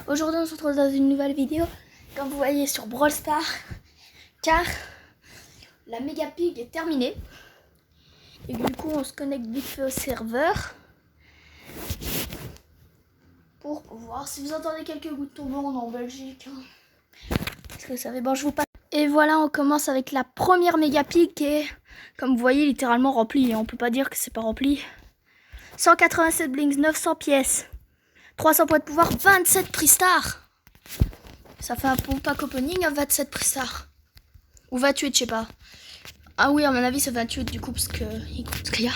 Aujourd'hui on se retrouve dans une nouvelle vidéo, comme vous voyez sur Brawl Stars, car la Mega Pig est terminée. Et du coup on se connecte vite fait au serveur pour voir si vous entendez quelques gouttes tombantes en Belgique. Parce que ça fait bon, je vous passe. Et voilà, on commence avec la première Mega Pig qui est, comme vous voyez, littéralement remplie. On peut pas dire que c'est pas rempli. 187 blinks, 900 pièces, 300 points de pouvoir, 27 prix stars. Ça fait un bon pack opening, 27 prix stars. Ou 28, je sais pas. Ah oui, à mon avis, c'est 28 du coup, parce qu'il y a.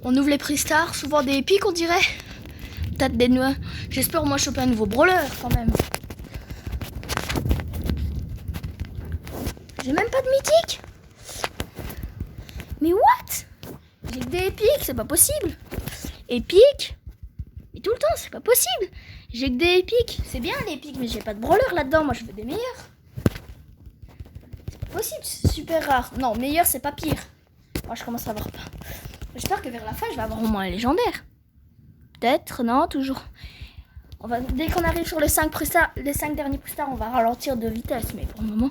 On ouvre les prix stars, souvent des épiques, on dirait. Peut-être des noix. J'espère au moins choper un nouveau brawler quand même. J'ai même pas de mythique. Mais what? J'ai que des épiques, c'est pas possible. Épique. Mais tout le temps, c'est pas possible. J'ai que des épiques. C'est bien les épiques, mais j'ai pas de brawler là-dedans. Moi, je veux des meilleurs. C'est pas possible, c'est super rare. Non, meilleur, c'est pas pire. Moi, je commence à avoir peur. J'espère que vers la fin, je vais avoir au moins un légendaire. Peut-être, non, toujours. Dès qu'on arrive sur les 5 prestars, les 5 derniers prestars, on va ralentir de vitesse. Mais pour le moment,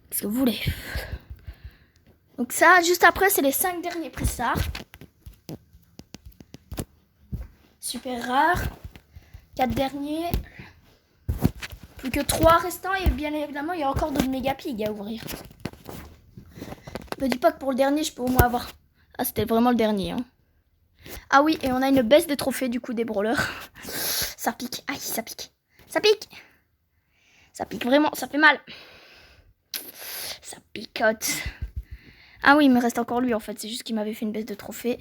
qu'est-ce que vous voulez? Donc ça, juste après, c'est les 5 derniers prestars. Super rare. 4 derniers. Plus que 3 restants. Et bien évidemment, il y a encore d'autres méga pigs à ouvrir. Ne dis pas que pour le dernier, je peux au moins avoir... Ah, c'était vraiment le dernier. Hein. Ah oui, et on a une baisse des trophées du coup des brawlers. Ça pique. Aïe, ça pique. Ça pique. Ça pique vraiment, ça fait mal. Ça picote. Ah oui, il me reste encore lui en fait. C'est juste qu'il m'avait fait une baisse de trophée.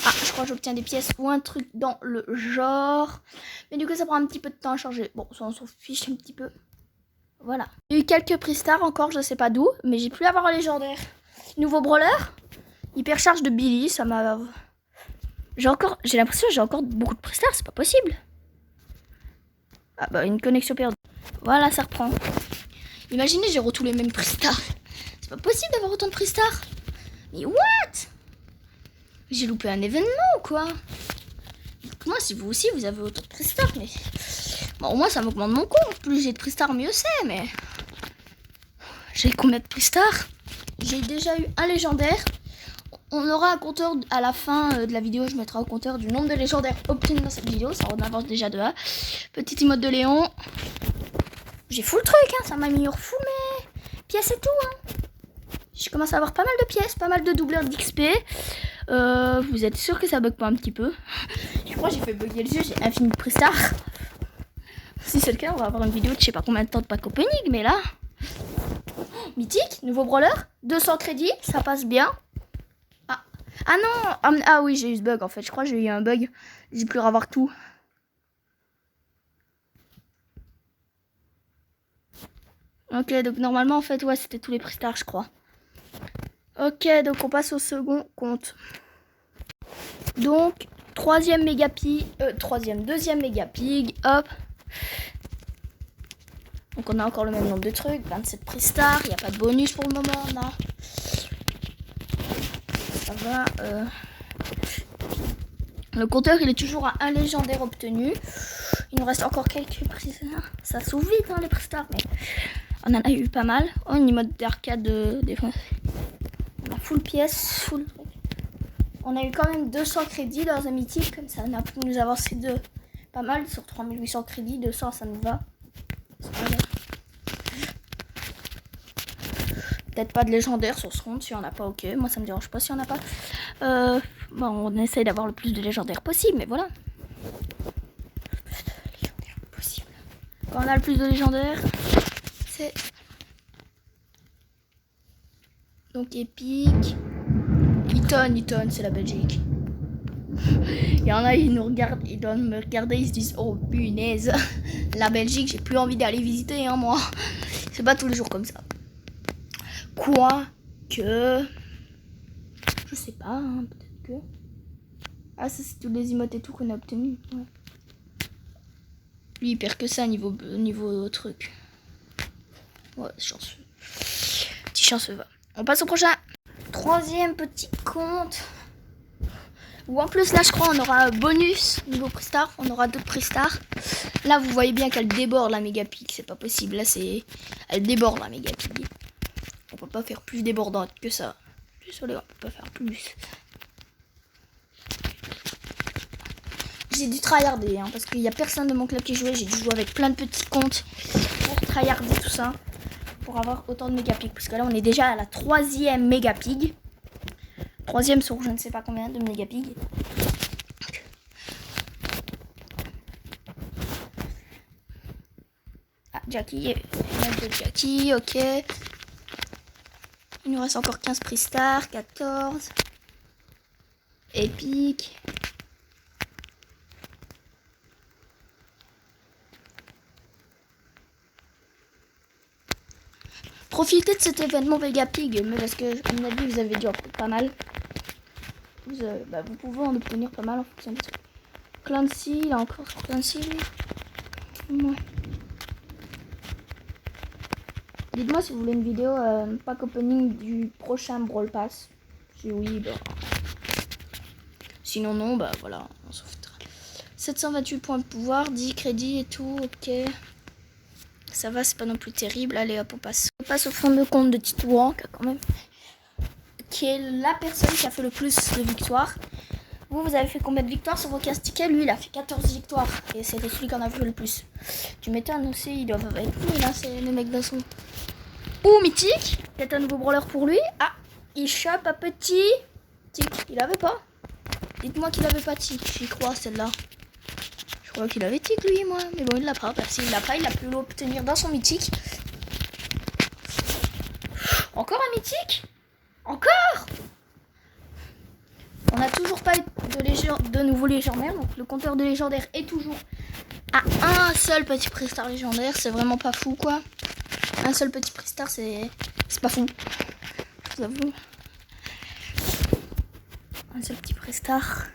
Ah, je crois que j'obtiens des pièces ou un truc dans le genre. Mais du coup, ça prend un petit peu de temps à changer. Bon, ça on s'en fiche un petit peu. Voilà. J'ai eu quelques prix stars encore, je sais pas d'où. Mais j'ai pu avoir un légendaire. Nouveau brawler. Hypercharge de Billy, ça m'a... J'ai l'impression que j'ai encore beaucoup de prix stars, c'est pas possible. Ah bah, une connexion perdue. Voilà, ça reprend. Imaginez, j'ai tous les mêmes prix stars. C'est pas possible d'avoir autant de prix stars. Mais what? J'ai loupé un événement ou quoi? Dites-moi si vous aussi vous avez autant de prix stars, mais... Bon, au moins ça m'augmente mon compte. Plus j'ai de prix stars, mieux c'est, mais... J'ai combien de prix stars? J'ai déjà eu un légendaire. On aura un compteur à la fin de la vidéo. Je mettrai un compteur du nombre de légendaires obtenus dans cette vidéo. Ça en avance déjà de 1. Petit emote de Léon. J'ai full truc, hein. Ça m'améliore full mes pièces et tout. Hein. Je commence à avoir pas mal de pièces, pas mal de doubleurs d'XP. Vous êtes sûr que ça bug pas un petit peu? Je crois que j'ai fait bugger le jeu. J'ai infini de prestars. Si c'est le cas, on va avoir une vidéo de je sais pas combien de temps de pack opening. Mais là... Mythique, nouveau brawler. 200 crédits, ça passe bien. Ah non, ah oui, j'ai eu ce bug en fait. Je crois que j'ai eu un bug. J'ai pu avoir tout. Ok, donc normalement en fait, ouais, c'était tous les prix stars, je crois. Ok, donc on passe au second compte. Donc, deuxième méga pig, hop. Donc on a encore le même nombre de trucs, 27 prix stars, il n'y a pas de bonus pour le moment, non. Ça va. Le compteur, il est toujours à un légendaire obtenu. Il nous reste encore quelques prix. Ça s'ouvre vite, hein, les prix stars, mais on en a eu pas mal. Oh, une mode d'arcade des fois. On a full pièce, full truc. On a eu quand même 200 crédits dans un mythique, comme ça on a pu nous avancer de pas mal sur 3800 crédits, 200 ça nous va. Peut-être pas de légendaire sur ce compte, si on n'a pas, ok. Moi ça me dérange pas si on n'a pas. Bon, on essaye d'avoir le plus de légendaires possible, mais voilà. Possible. Quand on a le plus de légendaires, c'est... Donc épique. Eton, c'est la Belgique. Il y en a, ils nous regardent, ils doivent me regarder, ils se disent oh punaise, la Belgique, j'ai plus envie d'aller visiter, hein, moi. C'est pas tous les jours comme ça. Quoi que... Je sais pas, hein, peut-être que... Ah, ça c'est tous les emotes et tout qu'on a obtenu. Ouais. Lui il perd que ça niveau truc. Ouais, chanceux. Petit chanceux va. On passe au prochain. Troisième petit compte. Ou en plus, là, je crois, on aura bonus niveau Pristar. On aura d'autres Pristar. Là, vous voyez bien qu'elle déborde la méga pique. C'est pas possible. Là, c'est... Elle déborde la méga pique. On peut pas faire plus débordante que ça. Désolé, on peut pas faire plus. J'ai dû tryharder, hein, parce qu'il y a personne de mon club qui jouait. J'ai dû jouer avec plein de petits comptes pour tryharder tout ça. Pour avoir autant de méga pique. Parce que là, on est déjà à la 3e méga pique. 3e sur je ne sais pas combien de méga pique. Ah, Jackie, Jackie, ok. Il nous reste encore 15 Pristar, 14. Épique. Profitez de cet événement Mega Pig, mais parce que, à mon avis, vous avez déjà pas mal. Vous pouvez en obtenir pas mal en fonction de ça. Clancy, il a encore Clancy. Ouais. Dites-moi si vous voulez une vidéo pack opening du prochain Brawl Pass. Si oui, bah. Sinon, non, bah voilà, on s'en foutra. 728 points de pouvoir, 10 crédits et tout, ok. Ça va, c'est pas non plus terrible. Allez hop, on passe. On passe au fond de compte de Titouan, quand même. Qui est la personne qui a fait le plus de victoires. Vous avez fait combien de victoires sur vos 15 tickets? Lui, il a fait 14 victoires. Et c'était celui qui en a fait le plus. Tu m'étonnes aussi, il doit être lui, là, c'est le mec d'un son. Ouh, mythique. Peut-être un nouveau brawler pour lui. Ah, il chope un petit tic. Il avait pas. Dites-moi qu'il avait pas tic. J'y crois, celle-là. Je crois qu'il avait tic, lui, moi. Mais bon, il l'a pas. S'il l'a pas, il a pu l'obtenir dans son mythique. Encore un mythique? Encore? On n'a toujours pas de nouveaux légendaires. Donc le compteur de légendaires est toujours à un seul petit Pristar légendaire. C'est vraiment pas fou, quoi. Un seul petit Pristar, c'est pas fou. Je vous avoue. Un seul petit Pristar.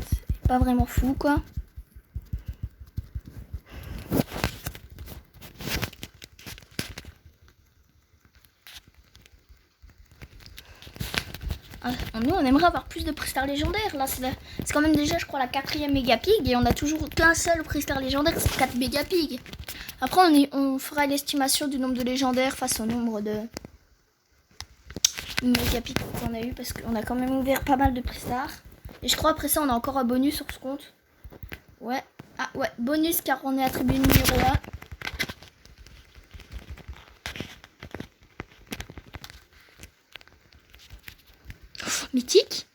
C'est pas vraiment fou, quoi. Nous, on aimerait avoir plus de Pristar légendaires. Là, c'est quand même déjà, je crois, la 4e méga pig. Et on a toujours qu'un seul Pristar légendaire, c'est 4 méga pig. Après, on fera l'estimation du nombre de légendaires face au nombre de méga pig qu'on a eu. Parce qu'on a quand même ouvert pas mal de Pristar. Et je crois, après ça, on a encore un bonus sur ce compte. Ouais. Ah, ouais. Bonus car on est attribué numéro 1. Mythique.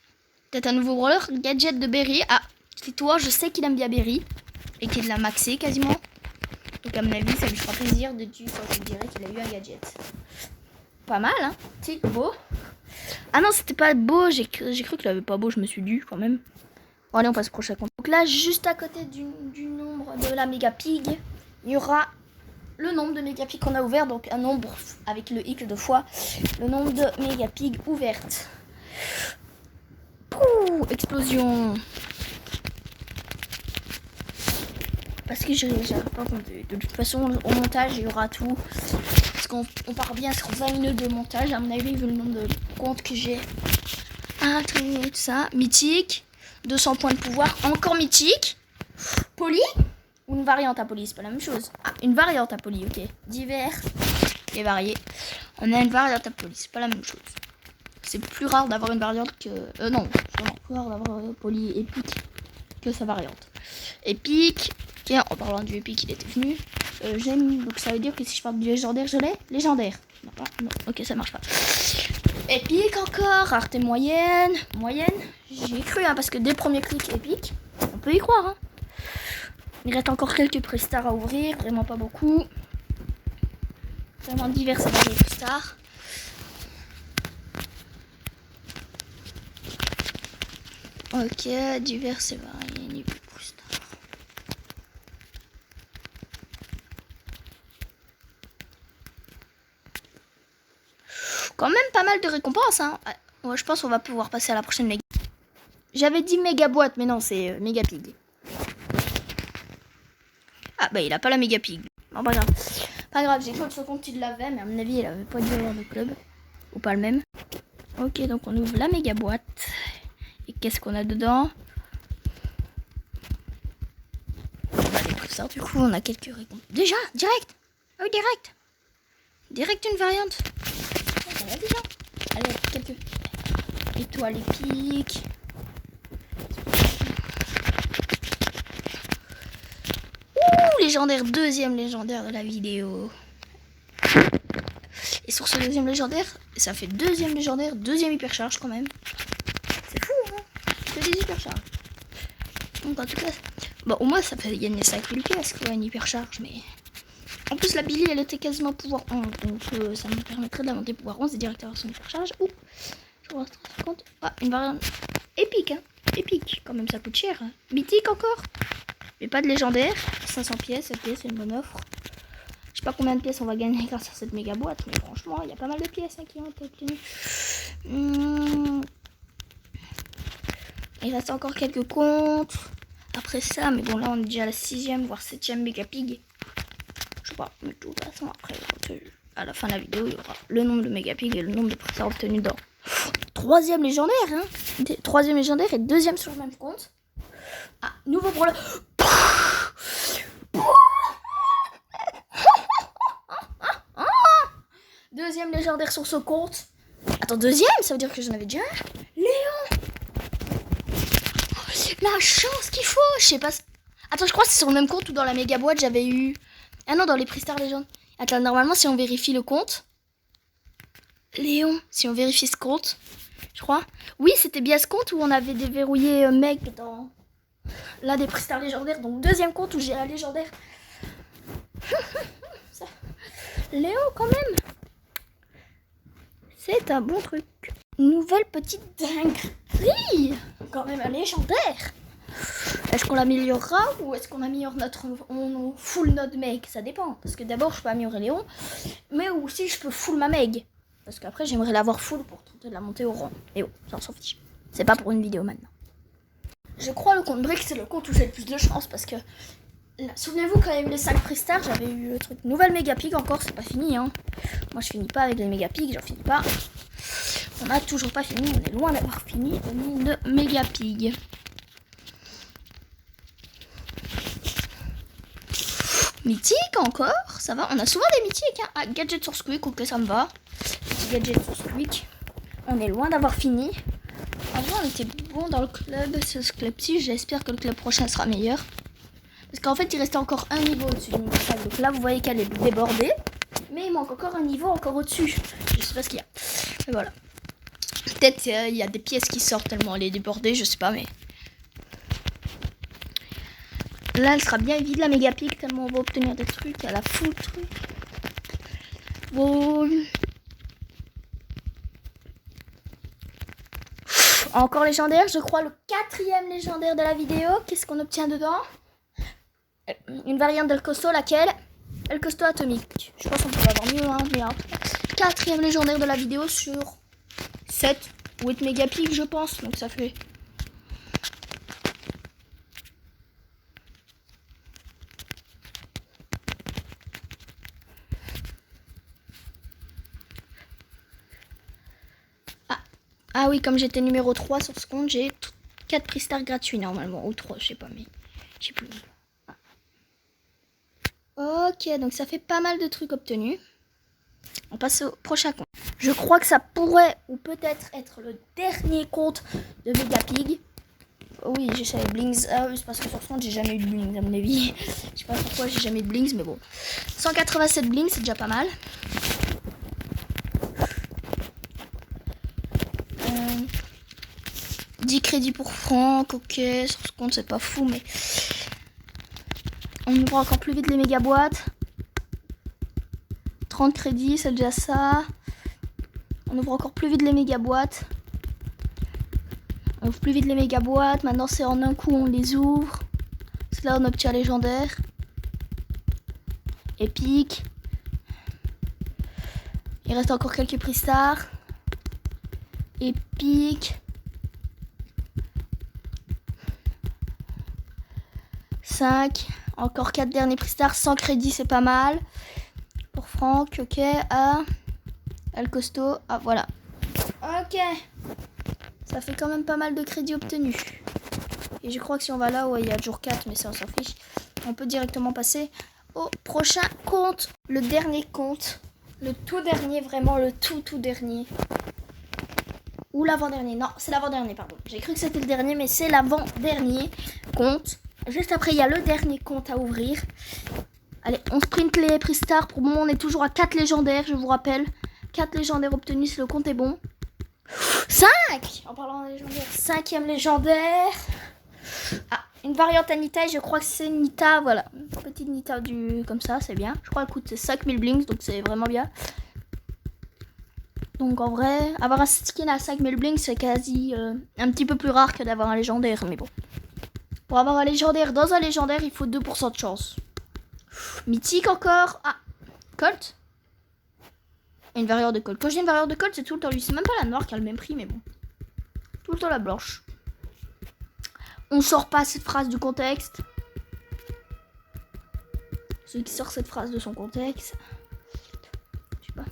Peut-être un nouveau brawler. Gadget de Berry. Ah, c'est toi. Je sais qu'il aime bien Berry. Et qu'il l'a maxé quasiment. Donc à mon avis, ça lui fera plaisir de tuer quand je dirais qu'il a eu un gadget. Pas mal, hein. C'est beau. Ah non, c'était pas beau. J'ai cru qu'il avait pas beau. Je me suis dit quand même. Bon, allez, on passe au prochain compte. Donc là, juste à côté du nombre de la méga pig, il y aura le nombre de méga pig qu'on a ouvert. Donc un nombre avec le X de fois. Le nombre de méga pig ouvertes. Pouh, explosion. Parce que je n'arrive pas à compter. De toute façon, au montage, il y aura tout. Parce qu'on part bien sur 20 minutes de montage. À mon avis, vu le nombre de comptes que j'ai. Ah, tout ça. Mythique. 200 points de pouvoir. Encore mythique. Poli. Ou une variante à poli, c'est pas la même chose. Ah, une variante à poli, ok. Divers et varié. On a une variante à poli, c'est pas la même chose. C'est plus rare d'avoir une variante que... non, c'est plus rare d'avoir poli épique que sa variante. Épique. Tiens, en parlant du épique, il était venu. J'aime, donc ça veut dire que si je parle du légendaire, je l'ai. Légendaire. Non, pas, non, ok, ça marche pas. Épique encore. Rareté moyenne. Moyenne. J'y ai cru, hein, parce que dès le premier clic épique, on peut y croire. Hein. Il reste encore quelques Pristar à ouvrir. Vraiment pas beaucoup. Vraiment divers et variés Pristar. Ok, divers et variés niveau Pristar. Quand même pas mal de récompenses, hein. Ouais, je pense qu'on va pouvoir passer à la prochaine méga. J'avais dit méga boîte, mais non, c'est méga pig. Ah bah il a pas la méga pig. Bon, pas grave. Pas grave, j'ai cru que ce compte il l'avait, mais à mon avis il avait pas dû avoir de club. Ou pas le même. Ok, donc on ouvre la méga boîte. Et qu'est-ce qu'on a dedans? On a des préstars, du coup, on a quelques récompenses. Déjà, direct. Ah oui, direct. Direct une variante. On a déjà. Allez, quelques étoiles épiques. Ouh, légendaire, deuxième légendaire de la vidéo. Et sur ce deuxième légendaire, ça fait deuxième légendaire, deuxième hypercharge quand même. C'est fou, hein? Que des hypercharges. Donc en tout cas, bon, au moins ça fait gagner 5000 pièces quoi, une hypercharge, mais... En plus la Billy elle était quasiment pouvoir 11, donc ça me permettrait de la monter pouvoir 11 et direct avoir son hypercharge. Ouh, je vois 50. Ah, une variante épique, hein. Épique, quand même ça coûte cher. Hein. Mythique encore. Mais pas de légendaire, 500 pièces, ok, c'est une bonne offre. Je sais pas combien de pièces on va gagner grâce à cette méga boîte, mais franchement, il y a pas mal de pièces hein, qui ont été obtenues. Il reste encore quelques comptes. Après ça, mais bon, là on est déjà à la 6e, voire 7e méga pig. Je sais pas, mais de toute façon, après, à la fin de la vidéo, il y aura le nombre de méga pig et le nombre de préstars obtenus dans. 3e légendaire, hein. 3e légendaire et 2e sur le même compte. Ah, nouveau brawler. Deuxième légendaire sur ce compte. Attends, deuxième, ça veut dire que j'en avais déjà un. Léon. La chance qu'il faut. Je sais pas. Attends, je crois que c'est sur le même compte ou dans la méga boîte j'avais eu. Ah non, dans les Prix-Star Legends. Attends, normalement, si on vérifie le compte. Léon, si on vérifie ce compte, je crois. Oui, c'était bien ce compte où on avait déverrouillé Meg dans l'un des Prix-Star légendaires. Donc, deuxième compte où j'ai la légendaire. Ça. Léon, quand même. C'est un bon truc. Nouvelle petite dinguerie. Quand même un légendaire. Est-ce qu'on l'améliorera ou est-ce qu'on améliore on full notre Meg? Ça dépend. Parce que d'abord, je peux améliorer Léon. Mais aussi, je peux full ma Meg. Parce qu'après, j'aimerais l'avoir full pour tenter de la monter au rang. Et oh, ça on s'en fiche. C'est pas pour une vidéo maintenant. Je crois le compte Brick, c'est le compte où j'ai le plus de chance. Parce que, souvenez-vous, quand il y a eu les 5 Prix-Star, j'avais eu le truc nouvelle méga pig encore. C'est pas fini, hein. Moi, je finis pas avec les méga pigs, j'en finis pas. On a toujours pas fini. On est loin d'avoir fini le monde de méga pig. Mythique encore, ça va, on a souvent des mythiques hein. Ah, gadget sur Squeak, ok ça me va. Petit gadget sur Squeak. On est loin d'avoir fini. Avant on était bon dans le club, ce club-ci, j'espère que le club prochain sera meilleur. Parce qu'en fait il restait encore un niveau au-dessus du niveau 5. Donc là vous voyez qu'elle est débordée. Mais il manque encore un niveau encore au-dessus. Je sais pas ce qu'il y a. Mais voilà. Peut-être il y a des pièces qui sortent tellement elle est débordée, je sais pas mais... Là, elle sera bien vide la méga pique tellement on va obtenir des trucs à la full truc. Bon. Encore légendaire, je crois le 4e légendaire de la vidéo. Qu'est-ce qu'on obtient dedans? Une variante d'El Costo, laquelle? El Costo atomique. Je pense qu'on peut avoir mieux, hein, mais en tout cas, 4e légendaire de la vidéo sur 7 ou 8 méga piques, je pense. Donc ça fait... Ah oui, comme j'étais numéro 3 sur ce compte, j'ai 4 Prix-Star gratuits normalement. Ou 3, je sais pas, mais je sais plus. Ah. Ok, donc ça fait pas mal de trucs obtenus. On passe au prochain compte. Je crois que ça pourrait ou peut-être être le dernier compte de Megapig. Oui, j'ai jamais Blings. Ah oui, c'est parce que sur ce compte, j'ai jamais eu de Blings à mon avis. Je sais pas pourquoi j'ai jamais eu de Blings, mais bon. 187 Blings, c'est déjà pas mal. 10 crédits pour Franck, ok, sur ce compte c'est pas fou, mais on ouvre encore plus vite les méga boîtes. 30 crédits, c'est déjà ça. On ouvre encore plus vite les méga boîtes. On ouvre plus vite les méga boîtes, maintenant c'est en un coup on les ouvre. C'est là on obtient légendaire. Épique. Il reste encore quelques prix stars. Épique. 5, encore 4 derniers prix stars, 100 crédits, c'est pas mal. Pour Franck, ok. El Costo, ah voilà. Ok. Ça fait quand même pas mal de crédits obtenus. Et je crois que si on va là, ouais, il y a jour 4, mais ça, on s'en fiche. On peut directement passer au prochain compte. Le dernier compte. Le tout dernier, vraiment le tout dernier. Ou l'avant-dernier. Non, c'est l'avant-dernier, pardon. J'ai cru que c'était le dernier, mais c'est l'avant-dernier compte. Juste après, il y a le dernier compte à ouvrir. Allez, on sprint les prix stars. Pour le moment, on est toujours à 4 légendaires, je vous rappelle. 4 légendaires obtenus si le compte est bon. 5 en parlant de légendaire. 5e légendaire. Ah, une variante à Nita, et je crois que c'est Nita, voilà. Une petite Nita comme ça, c'est bien. Je crois qu'elle coûte 5000 blinks, donc c'est vraiment bien. Donc en vrai, avoir un skin à 5000 blinks, c'est quasi un petit peu plus rare que d'avoir un légendaire, mais bon. Pour avoir un légendaire dans un légendaire, il faut 2% de chance. Mythique encore. Ah, Colt. Une variante de Colt. Quand j'ai une variante de Colt, c'est tout le temps lui. C'est même pas la noire qui a le même prix, mais bon. Tout le temps la blanche. On sort pas cette phrase du contexte. Celui qui sort cette phrase de son contexte. Je sais pas.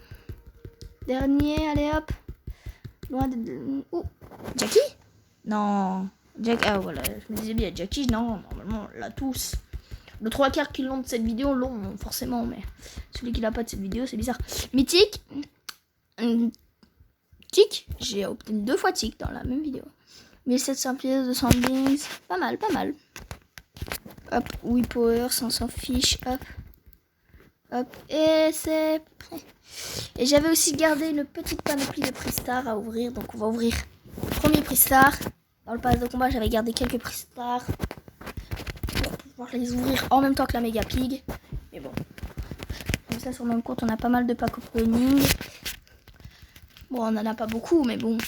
Dernier, allez hop. Loin de... Oh, Jackie? Non. Ah voilà, je me disais bien, Jackie, non, normalement, on l'a tous. Le 3/4 qui l'ont de cette vidéo l'ont, forcément, mais celui qui l'a pas de cette vidéo, c'est bizarre. Mythique. Tic. J'ai obtenu 2 fois tic dans la même vidéo. 1700 pièces, 200 blinks. Pas mal, pas mal. Hop, oui power, on s'en fiche. Hop. Hop. Et c'est prêt. Et j'avais aussi gardé une petite panoplie de prix stars à ouvrir. Donc on va ouvrir le premier prix star. Dans le pass de combat, j'avais gardé quelques prix stars pour pouvoir les ouvrir en même temps que la méga pig. Mais bon. Comme ça, sur le même compte, on a pas mal de pack opening. Bon, on en a pas beaucoup, mais bon.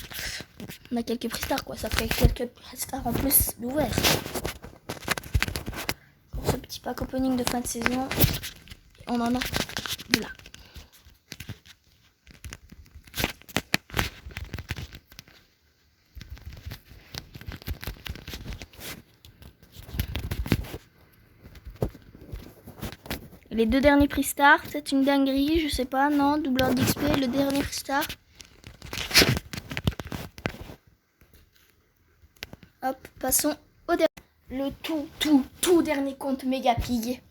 On a quelques prix stars, quoi. Ça fait quelques prix stars en plus d'ouvert. Pour ce petit pack opening de fin de saison, on en a là. Les 2 derniers prix stars, c'est une dinguerie, je sais pas, non, double ordre d'XP, le dernier prix star. Hop, passons au dernier. Le tout dernier compte méga pig.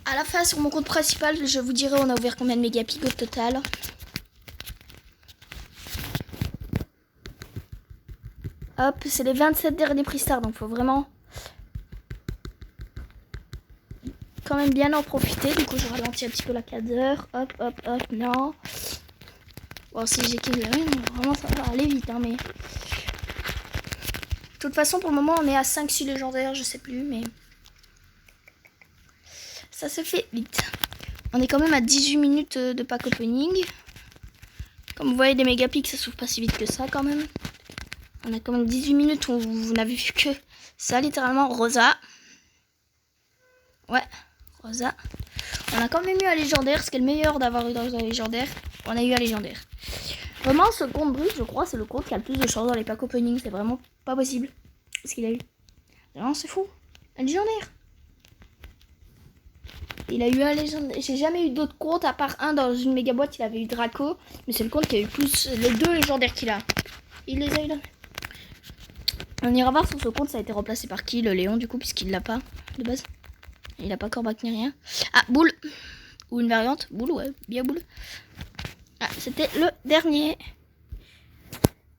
À la fin, sur mon compte principal, je vous dirai on a ouvert combien de méga pig au total. Hop, c'est les 27 derniers prix stars, donc faut vraiment quand même bien en profiter. Du coup, je ralentis un petit peu la cadre. Hop, hop, hop, non. Bon, si j'ai qu'il vraiment ça va aller vite, hein, mais... De toute façon, pour le moment, on est à 5-6 légendaires, je sais plus, mais... Ça se fait vite. On est quand même à 18 minutes de pack opening. Comme vous voyez, des méga pics, ça s'ouvre pas si vite que ça, quand même. On a quand même 18 minutes où vous n'avez vu que ça, littéralement. Rosa. Ouais, Rosa. On a quand même eu un légendaire, ce qui est le meilleur d'avoir eu dans un légendaire. On a eu un légendaire. Vraiment, ce compte brut, je crois, c'est le compte qui a le plus de chance dans les packs opening. C'est vraiment pas possible. Ce qu'il a eu. Vraiment, c'est fou. Un légendaire. Il a eu un légendaire. J'ai jamais eu d'autres comptes à part un dans une méga boîte. Il avait eu Draco. Mais c'est le compte qui a eu plus. Les 2 légendaires qu'il a. Il les a eu là. On ira voir sur ce compte. Ça a été remplacé par qui? Le Léon, du coup, puisqu'il l'a pas de base. Il a pas corbac ni rien. Ah, boule. Ou une variante. Boule, ouais. Bien boule. Ah, c'était le dernier.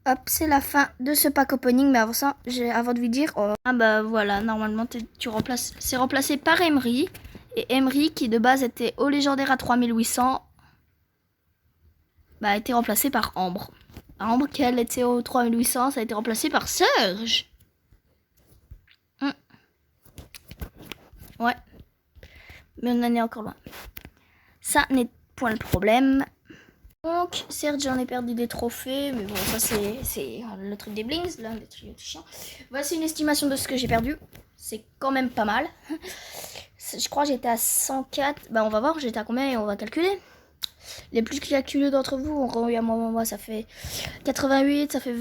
Hop, c'est la fin de ce pack opening. Mais avant ça, avant de vous dire... Oh, ah bah voilà, normalement, tu remplaces... C'est remplacé par Emery. Et Emery, qui de base était au légendaire à 3800, bah, a été remplacé par Ambre. Ambre, qu'elle était au 3800, ça a été remplacé par Surge. Ouais. Mais on en est encore loin. Ça n'est point le problème. Donc, certes, j'en ai perdu des trophées, mais bon, ça c'est le truc des blings, là, les trucs chiants. Voici une estimation de ce que j'ai perdu. C'est quand même pas mal. Je crois que j'étais à 104. Bah, on va voir, j'étais à combien et on va calculer. Les plus calculeux d'entre vous auront eu à moi, ça fait 88, ça fait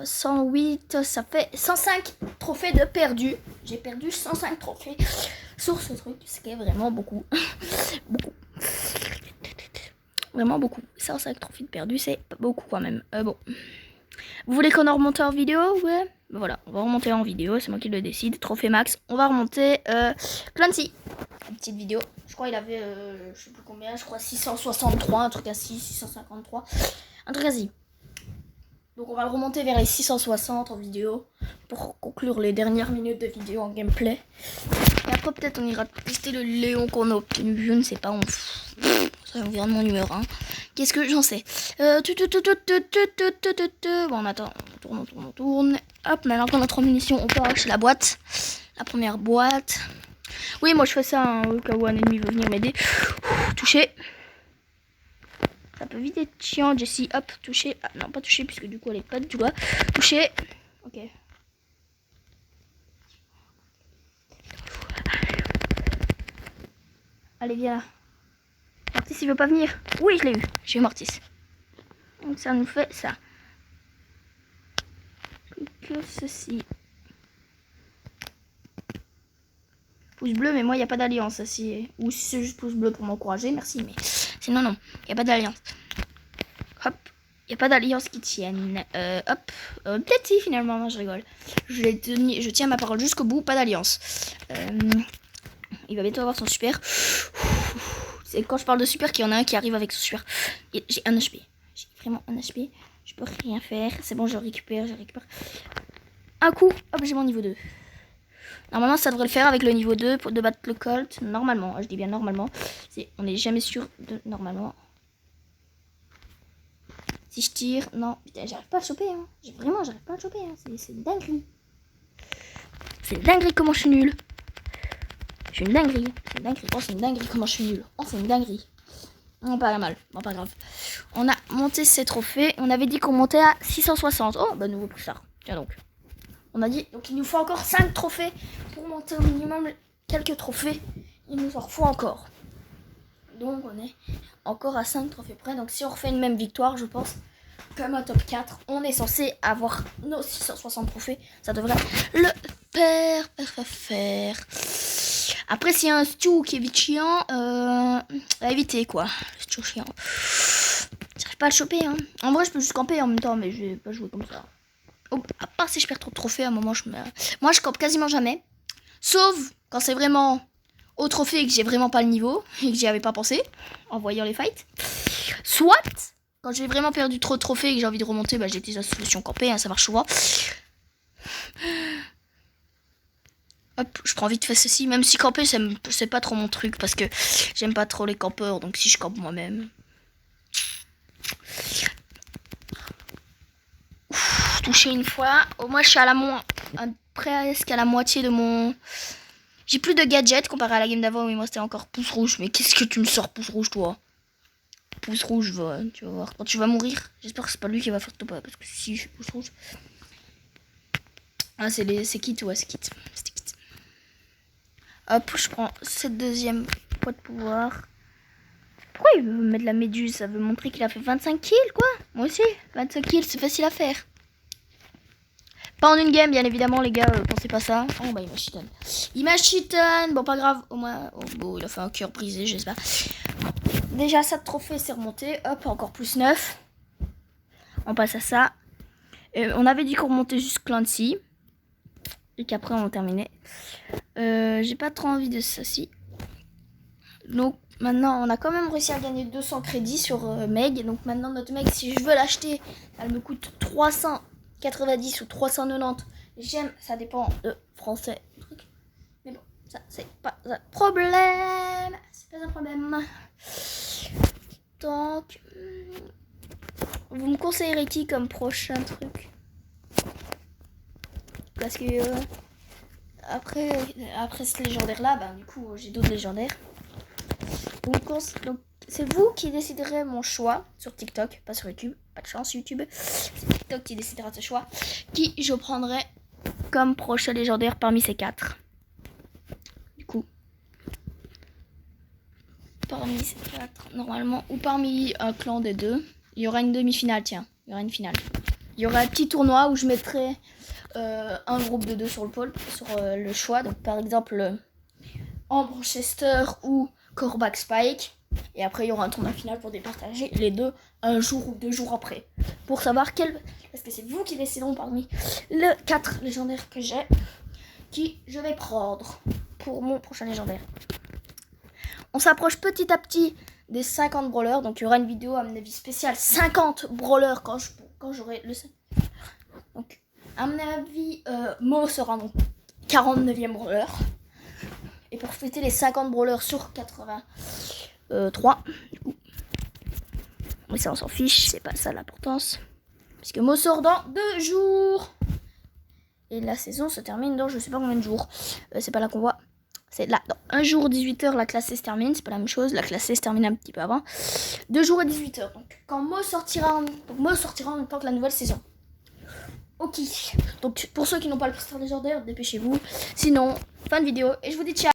108, ça fait 105 trophées de perdus. J'ai perdu 105 trophées sur ce truc, ce qui est vraiment beaucoup. Beaucoup. Vraiment beaucoup. 105 trophées de perdus, c'est beaucoup quand même. Bon. Vous voulez qu'on en remonte en vidéo? Ouais. Ben voilà, on va remonter en vidéo, c'est moi qui le décide. Trophée max, on va remonter Clancy. Une petite vidéo. Je crois qu'il avait, je sais plus combien, je crois 663, un truc ainsi, 653. Un truc ainsi. Donc on va le remonter vers les 660 en vidéo pour conclure les dernières minutes de vidéo en gameplay. Et après peut-être on ira tester le Léon qu'on a obtenu, je ne sais pas, ça vient de mon numéro 1. Qu'est-ce que j'en sais? Bon on attend, on tourne. Hop, maintenant qu'on a 3 munitions, on peut arracher la boîte. La première boîte. Oui, moi je fais ça hein, au cas où un ennemi veut venir m'aider. Toucher. Ça peut vite être chiant, Jessie. Hop, toucher. Ah non, pas toucher, puisque du coup elle est pas du doigt. Toucher. Ok. Allez, viens là. Mortis, il veut pas venir. Oui, je l'ai eu. J'ai eu Mortis. Donc ça nous fait ça. Que ceci. Pouce bleu, mais moi, il n'y a pas d'alliance. Ou si c'est juste pouce bleu pour m'encourager, merci. Mais sinon, non. Il n'y a pas d'alliance. Hop. Il n'y a pas d'alliance qui tienne. Hop. Peut-être si, finalement. Non, je rigole. Je tiens ma parole jusqu'au bout. Pas d'alliance. Il va bientôt avoir son super. C'est quand je parle de super qu'il y en a un qui arrive avec son super. J'ai un HP. J'ai vraiment un HP. Je peux rien faire. C'est bon, je récupère. Un coup. Hop, j'ai mon niveau 2. Normalement, ça devrait le faire avec le niveau 2 pour de battre le Colt. Normalement, je dis bien normalement. On n'est jamais sûr de normalement. Si je tire, non, putain, j'arrive pas à le choper. Hein. J'arrive pas à le choper. Hein. C'est une dinguerie. C'est une dinguerie comment je suis nul. Je suis une dinguerie. C'est une dinguerie. Oh, c'est une dinguerie comment je suis nul. Oh, c'est une dinguerie. Non, pas mal. Bon, pas grave. On a monté ces trophées. On avait dit qu'on montait à 660. Oh, bah, nouveau plus tard. Tiens donc. On a dit, donc il nous faut encore 5 trophées pour monter au minimum quelques trophées. Il nous en faut encore. Donc on est encore à 5 trophées près. Donc si on refait une même victoire, je pense, comme un top 4, on est censé avoir nos 660 trophées. Ça devrait le faire. Après, s'il y a un Stu qui est vite chiant, à éviter quoi. Le Stu chiant. J'arrive pas à le choper. Hein. En vrai, je peux juste camper en même temps, mais je vais pas jouer comme ça. Oh, à part si je perds trop de trophées, à un moment, moi, je campe quasiment jamais. Sauf quand c'est vraiment au trophée et que j'ai vraiment pas le niveau et que j'y avais pas pensé en voyant les fights. Soit, quand j'ai vraiment perdu trop de trophées et que j'ai envie de remonter, bah, j'ai déjà la solution camper, hein, ça marche souvent. Hop, je prends vite fait ceci. Même si camper, c'est pas trop mon truc parce que j'aime pas trop les campeurs. Donc si je campe moi-même... Touché une fois. Au moins, je suis presque à la moitié de mon... J'ai plus de gadgets comparé à la game d'avant où il me restait encore pouce rouge. Mais qu'est-ce que tu me sors pouce rouge, toi? Pouce rouge, tu vas voir. Quand tu vas mourir, j'espère que c'est pas lui qui va faire top. Parce que si je suis pouce rouge... Ah, c'est kit, ouais, c'est kit. Hop, je prends cette deuxième poids de pouvoir. Pourquoi il veut mettre la méduse? Ça veut montrer qu'il a fait 25 kills, quoi. Moi aussi, 25 kills, c'est facile à faire. Pas en une game, bien évidemment, les gars, pensez pas ça. Oh, bah, il m'a cheaten. Bon, pas grave, au moins... Oh, bon, il a fait un cœur brisé, j'espère. Bon. Déjà, ça de trophée, c'est remonté. Hop, encore plus 9. On passe à ça. On avait dit qu'on remontait juste Clancy. Et qu'après, on terminait. J'ai pas trop envie de ça, si. Donc, maintenant, on a quand même réussi à gagner 200 crédits sur Meg. Donc, maintenant, notre Meg, si je veux l'acheter, elle me coûte 390 ou 390. J'aime, ça dépend de français. Mais bon, ça, c'est pas un problème. C'est pas un problème. Donc, vous me conseillerez qui comme prochain truc? Parce que après ce légendaire là, bah, du coup, j'ai d'autres légendaires. Donc c'est vous qui déciderez mon choix sur TikTok, pas sur YouTube. Pas de chance YouTube. C'est TikTok qui décidera de ce choix. Qui je prendrai comme prochain légendaire parmi ces 4. Du coup, parmi ces 4, normalement, ou parmi un clan des 2, il y aura une demi-finale, tiens. Il y aura une finale. Il y aura un petit tournoi où je mettrai un groupe de 2 sur le pôle, sur le choix. Donc par exemple, Ambre Chester ou Corbac Spike. Et après, il y aura un tournoi final pour départager les deux un jour ou 2 jours après. Pour savoir quel... Parce que c'est vous qui décideront parmi les 4 légendaires que j'ai, qui je vais prendre pour mon prochain légendaire. On s'approche petit à petit des 50 brawlers. Donc, il y aura une vidéo, à mon avis, spéciale 50 brawlers quand j'aurai le... Donc, à mon avis, Mo sera mon 49e brawler. Et pour fêter les 50 brawlers sur 83, du coup. Mais ça, on s'en fiche, c'est pas ça l'importance. Parce que Mo sort dans 2 jours. Et la saison se termine dans je sais pas combien de jours. C'est pas là qu'on voit. C'est là, dans 1 jour 18h, la classe C se termine. C'est pas la même chose. La classe C se termine un petit peu avant. 2 jours et 18h. Donc, quand Mo sortira en même temps que la nouvelle saison. Ok. Donc, pour ceux qui n'ont pas le poster légendaire, dépêchez-vous. Sinon, fin de vidéo. Et je vous dis ciao.